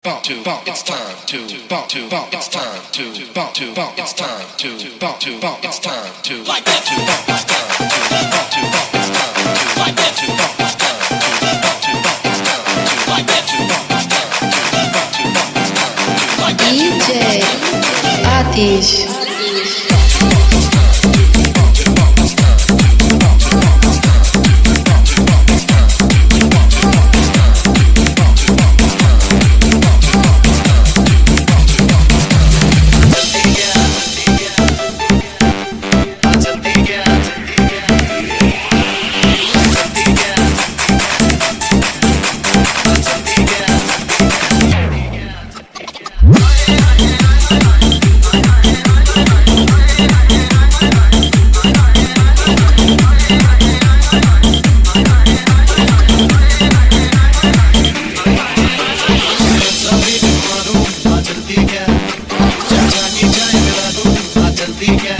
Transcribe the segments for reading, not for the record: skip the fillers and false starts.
Bump to bump, it's time to bump to bump, it's time to bump to bump, it's time to bump to bump, it's time to like that to bump, it's time to bump to bump, it's time to like that to bump, it's time to bump to bump, it's time to like that to bump, it's time to bump to bump, it's time to like that DJ Aatish. DJ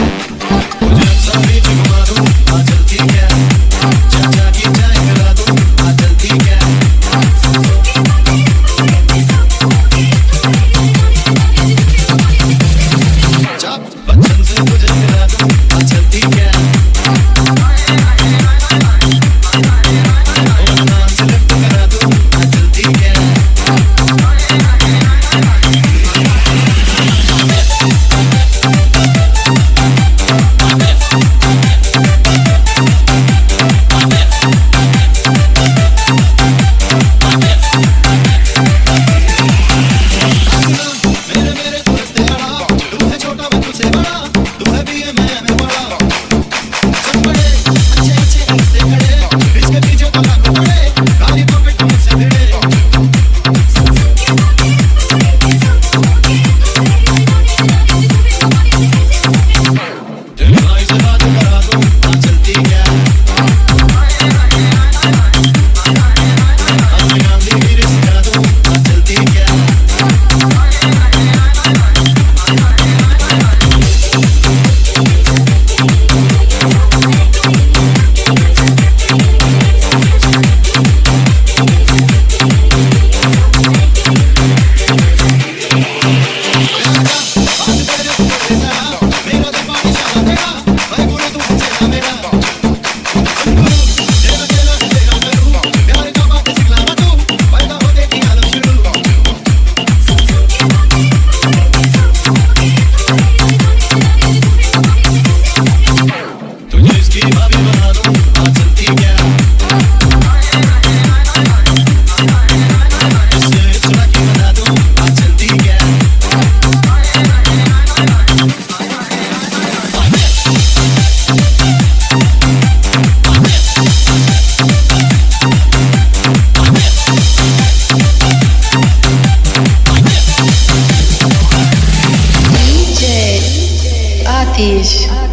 Aatish.